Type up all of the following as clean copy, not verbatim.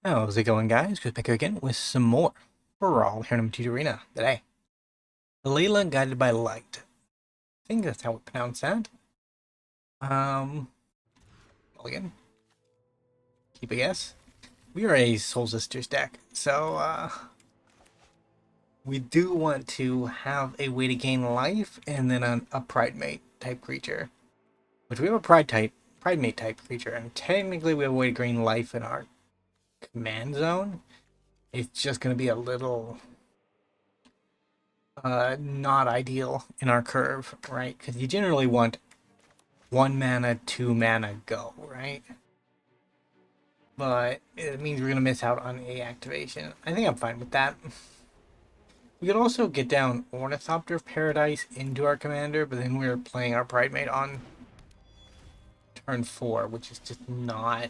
How's it going, guys? Chris back here again with some more Brawl here in the Arena today. Layla Guided by Light. I think that's how we pronounce that. Again, keep a guess. We are a Soul Sisters deck, so we do want to have a way to gain life and then a Pride Mate type creature, which we have a Pride Mate type creature, and technically we have a way to gain life in our command zone. It's just going to be a little not ideal in our curve, right? Because you generally want 1 mana, 2 mana go, right? But it means we're gonna miss out on a activation. I think I'm fine with that. We could also get down Ornithopter of Paradise into our commander, but then we're playing our Pride Mate on turn 4, which is just not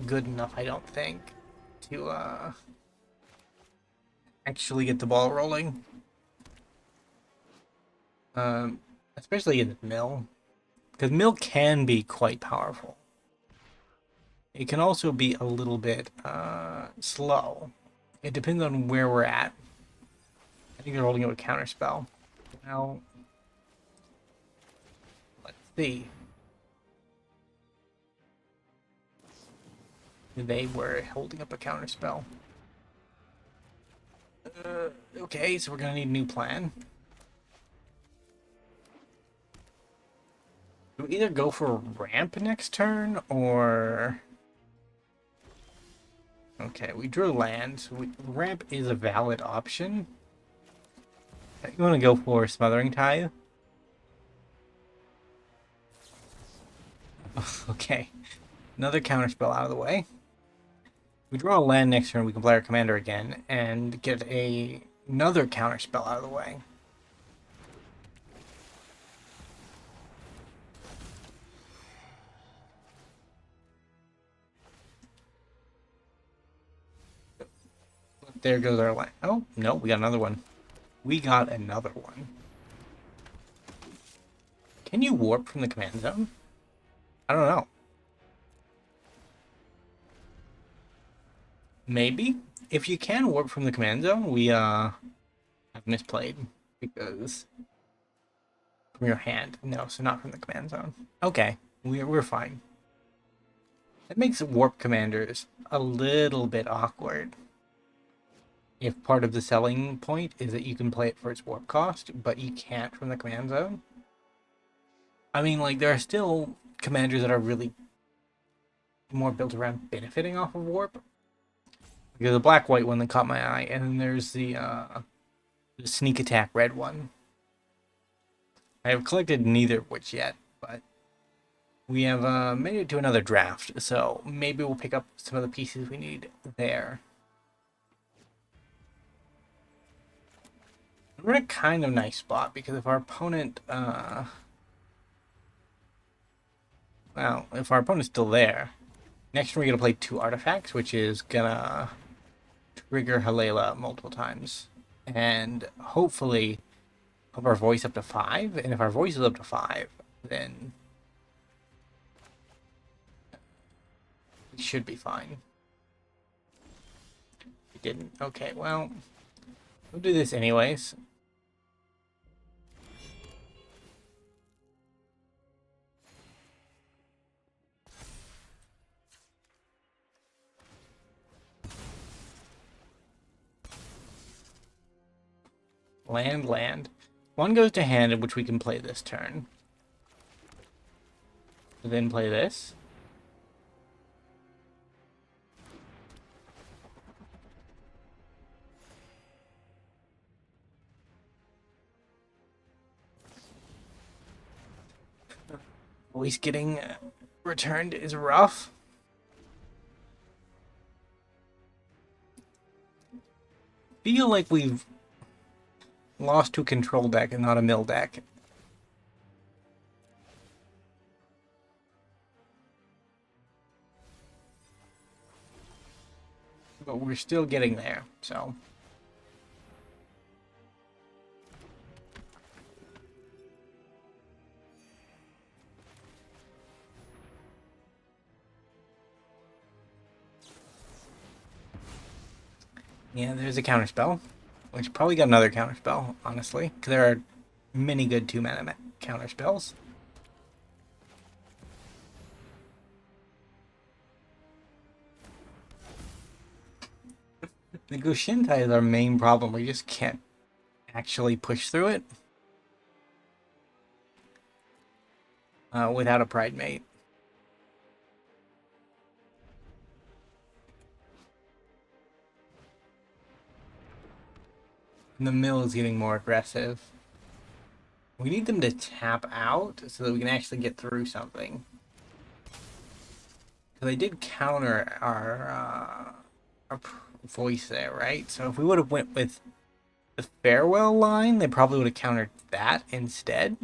good enough, I don't think, to actually get the ball rolling. Especially in the mill, because mill can be quite powerful. It can also be a little bit slow. It depends on where we're at. I think they're holding it with counterspell. Well, let's see. They were holding up a counterspell. Okay, so we're gonna need a new plan. We either go for a ramp next turn, or... Okay, we drew land, so ramp is a valid option. You want to go for Smothering Tithe? Okay, another counterspell out of the way. We draw a land next turn, we can play our commander again, and get another counterspell out of the way. There goes our land. Oh, no, we got another one. We got another one. Can you warp from the command zone? I don't know. Maybe. If you can warp from the command zone, we have misplayed. Because from your hand. No, so not from the command zone. Okay, we're fine. It makes warp commanders a little bit awkward. If part of the selling point is that you can play it for its warp cost, but you can't from the command zone. I mean, like, there are still commanders that are really more built around benefiting off of warp. There's a black-white one that caught my eye, and then there's the sneak attack red one. I have collected neither of which yet, but we have made it to another draft, so maybe we'll pick up some of the pieces we need there. We're in a kind of nice spot, because if our opponent, well, if our opponent's still there, next we're going to play 2 artifacts, which is going to trigger Haliya multiple times. And hopefully up our voice up to 5, and if our voice is up to 5, then we should be fine. We didn't. Okay, well, we'll do this anyways. Land. One goes to hand, which we can play this turn. Then play this. Voice getting returned is rough. Feel like we've lost to a control deck and not a mill deck. But we're still getting there, so. Yeah, there's a counterspell, which probably got another counterspell, honestly. 'Cause there are many good 2-mana counterspells. The Gushintai is our main problem. We just can't actually push through it without a Pride Mate. And the mill is getting more aggressive. We need them to tap out so that we can actually get through something. Because they did counter our voice there, right? So if we would have went with the farewell line, they probably would have countered that instead.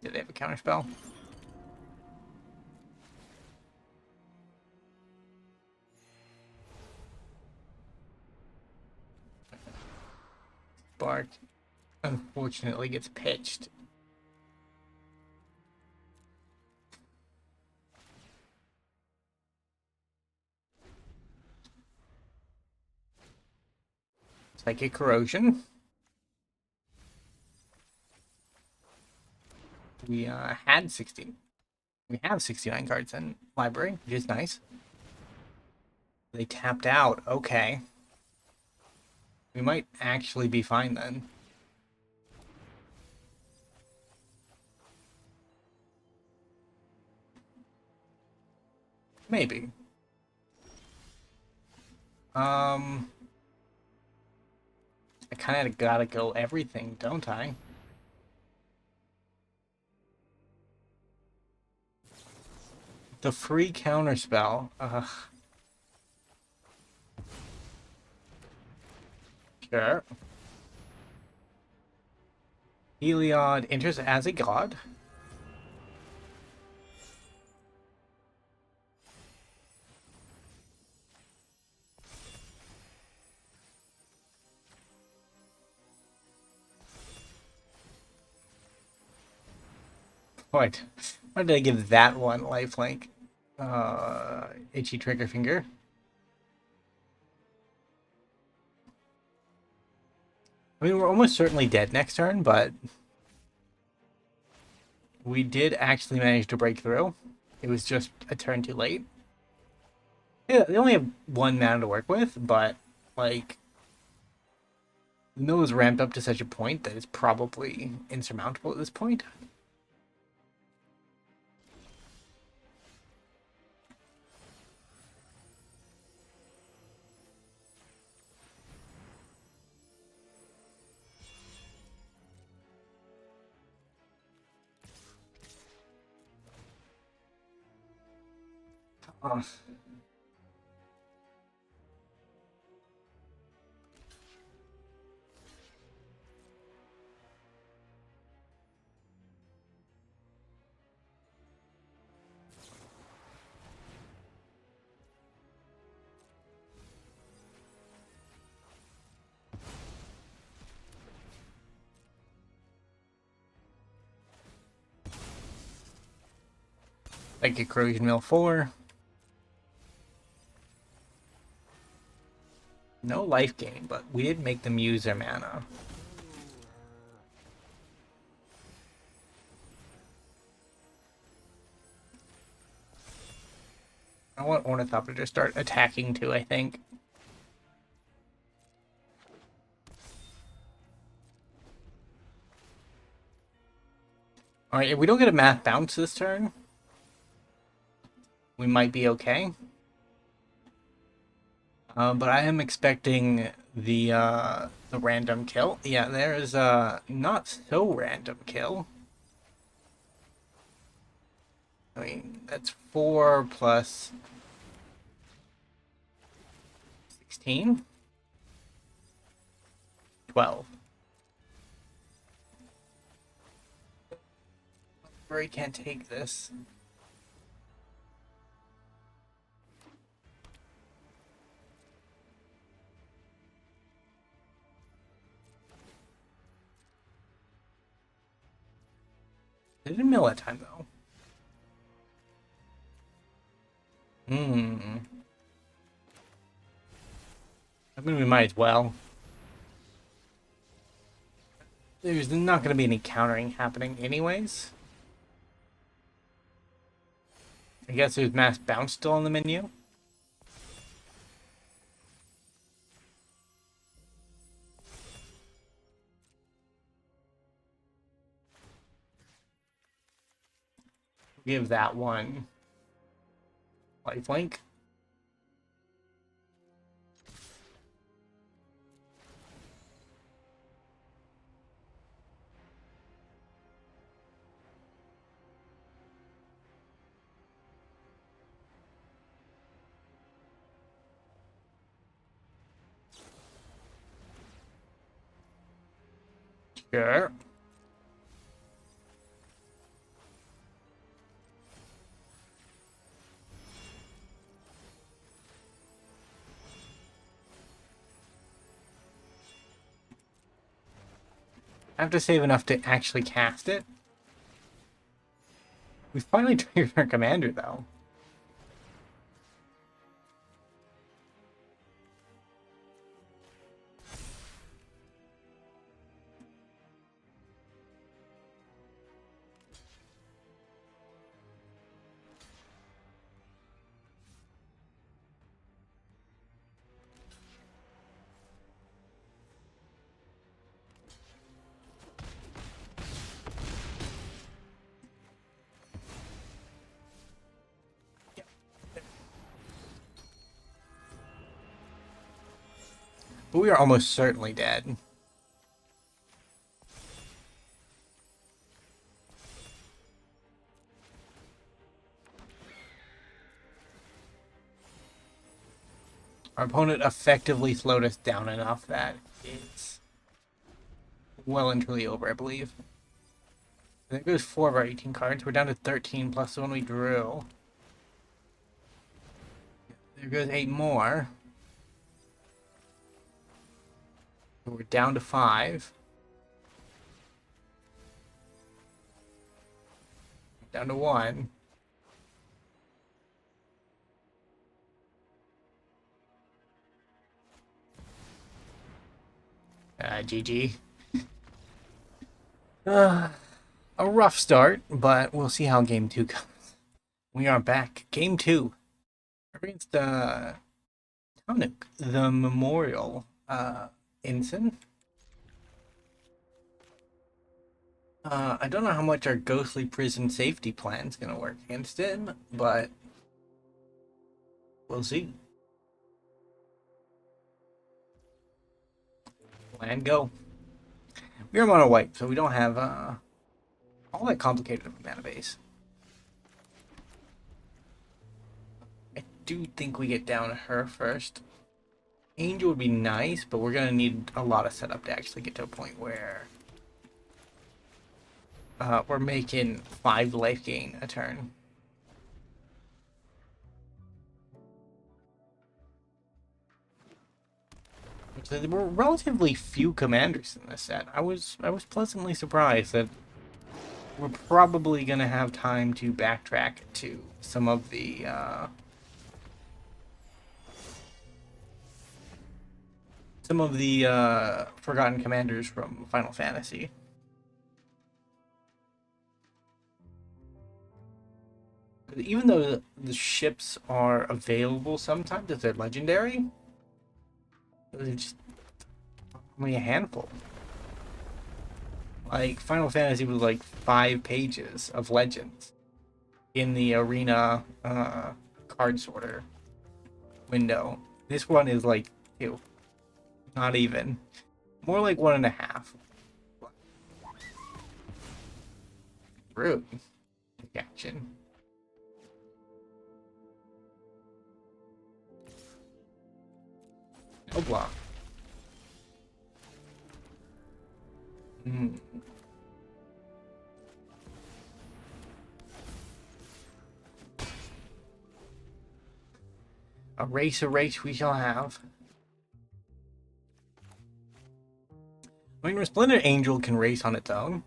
Did they have a counterspell? Bark unfortunately gets pitched. Psychic Corrosion. We had 16. We have 69 cards in library, which is nice. They tapped out. Okay. We might actually be fine then. Maybe. I kind of gotta go everything, don't I? The free counterspell. Sure. Heliod enters as a god. What? Why did I give that one lifelink? Itchy trigger finger. I mean, we're almost certainly dead next turn, but we did actually manage to break through. It was just a turn too late. Yeah, they only have 1 mana to work with, but, like, the mill is ramped up to such a point that it's probably insurmountable at this point. Oh. Like a corrosion mill 4. No life gain, but we did make them use their mana. I want Ornithopter to start attacking too, I think. Alright, if we don't get a math bounce this turn, we might be okay. But I am expecting the random kill. Yeah, there is a not so random kill. I mean, that's 4 plus 16? 12. I can't take this. I didn't mill that time, though. Hmm. I mean, we might as well. There's not going to be any countering happening anyways. I guess there's Mass Bounce still on the menu. Give that one lifelink. Sure. I have to save enough to actually cast it. We finally triggered our commander, though. But we are almost certainly dead. Our opponent effectively slowed us down enough that it's well and truly over, I believe. There goes 4 of our 18 cards. We're down to 13 plus the one we drew. There goes 8 more. We're down to 5. Down to 1. GG. A rough start, but we'll see how game 2 goes. We are back. Game 2. Against Taunuk, the Memorial Ensign. I don't know how much our Ghostly Prison safety plan is going to work against him, but we'll see. Land go. We're mono white, so we don't have all that complicated of a mana base. I do think we get down her first. Angel would be nice, but we're going to need a lot of setup to actually get to a point where we're making 5 life gain a turn. There were relatively few commanders in this set. I was pleasantly surprised that we're probably gonna have time to backtrack to some of the forgotten commanders from Final Fantasy. Even though the ships are available sometimes if they're legendary, they're just only a handful. Like, Final Fantasy was like 5 pages of legends in the arena card sorter window. This one is like 2. Not even. More like 1.5. Rude. Action. No block. A race we shall have. I mean, Resplendent Angel can race on its own.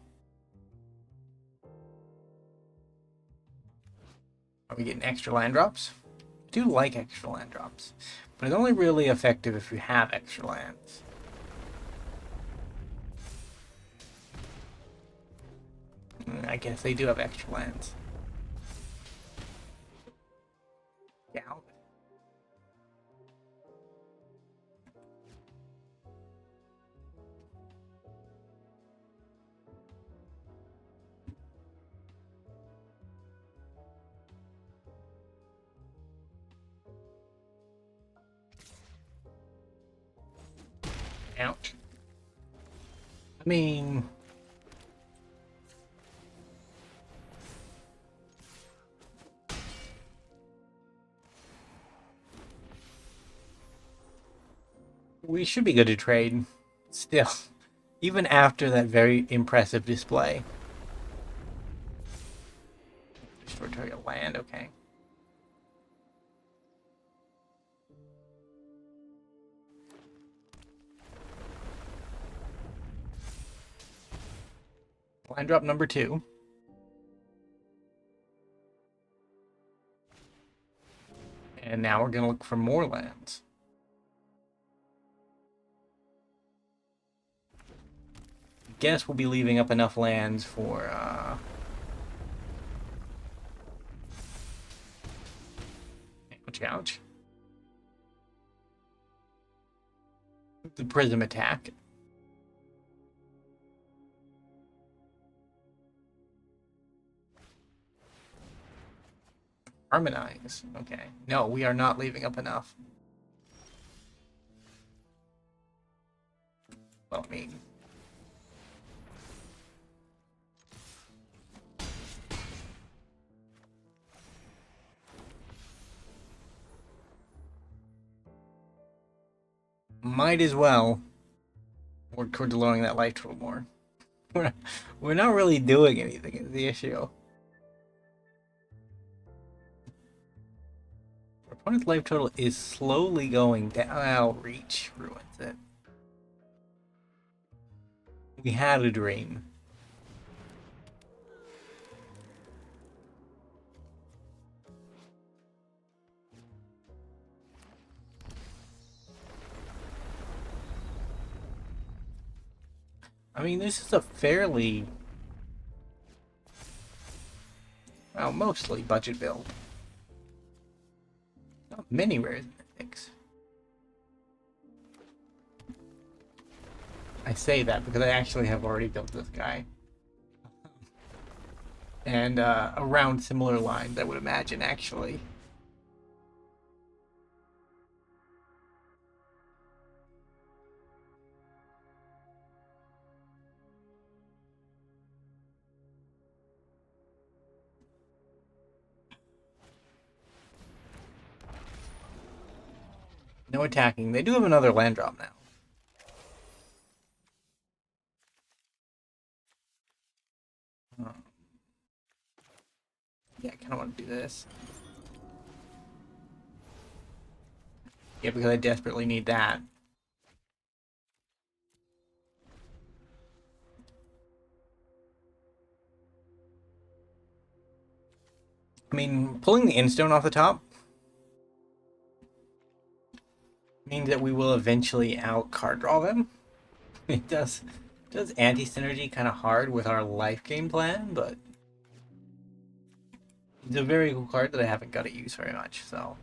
extra land drops. I do like extra land drops, but it's only really effective if you have extra lands. I guess they do have extra lands. Yeah. Ouch. I mean, we should be good to trade still, even after that very impressive display. Destroy target land, okay. Land drop number 2. And now we're going to look for more lands. Guess we'll be leaving up enough lands for ouch. The prism attack. Harmonize. Okay. No, we are not leaving up enough. Well, I mean, might as well work toward lowering that life total more. We're not really doing anything is the issue. Our opponent's life total is slowly going down. Well, reach ruins it. We had a dream. I mean, this is a fairly, well, mostly budget build. Not many rare mythics. I say that because I actually have already built this guy. And around similar lines, I would imagine, actually. No attacking. They do have another land drop now. Yeah, I kind of want to do this. Yeah, because I desperately need that. I mean, pulling the Endstone off the top means that we will eventually out card draw them. It does anti-synergy kind of hard with our life game plan, but it's a very cool card that I haven't got to use very much, so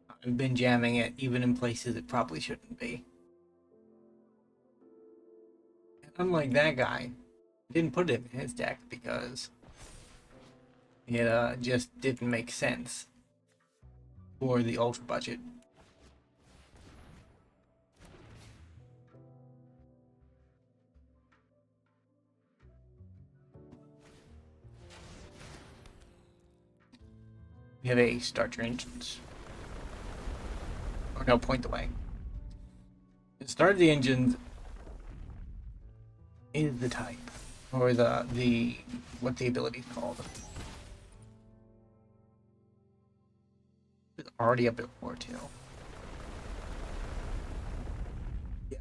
I've been jamming it even in places it probably shouldn't be. And unlike that guy, I didn't put it in his deck because it just didn't make sense for the ultra budget. We have a start your engines. Or no, point the way. Start the engines is the type. Or the what the ability is called. It's already up at 4-2. Yeah.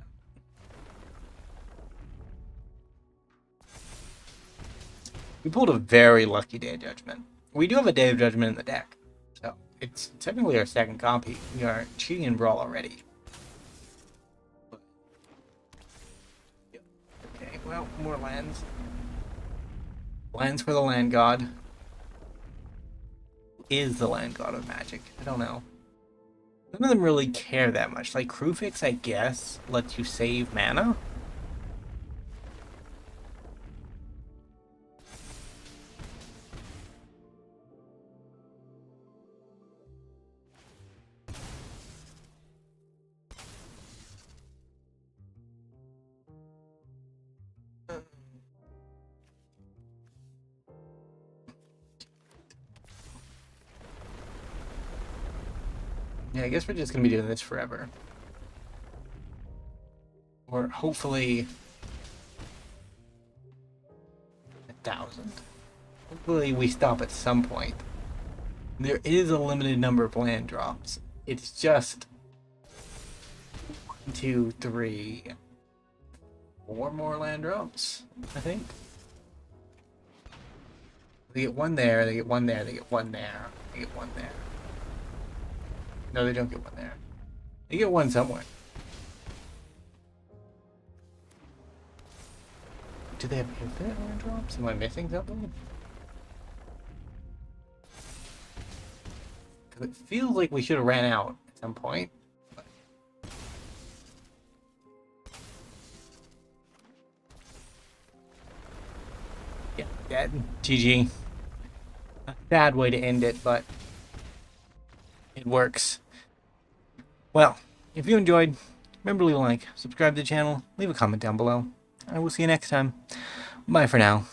We pulled a very lucky Day of Judgment. We do have a Day of Judgment in the deck. it's technically our second copy. We are cheating in Brawl already. But, yep. Okay, well, more lands. Lands for the land god. Is the land god of magic? I don't know. None of them really care that much. Like Krufix, I guess, lets you save mana. Yeah, I guess we're just gonna be doing this forever. Or hopefully 1,000. Hopefully we stop at some point. There is a limited number of land drops. It's just 1, 2, 3, 4 more land drops, I think. They get one there, they get one there, they get one there, they get one there. No, they don't get one there. They get one somewhere. Do they have infinite land drops? Am I missing something? Because it feels like we should have ran out at some point. But... yeah, dead. GG. A sad way to end it, but it works. Well, if you enjoyed, remember to leave a like, subscribe to the channel, leave a comment down below. I will see you next time. Bye for now.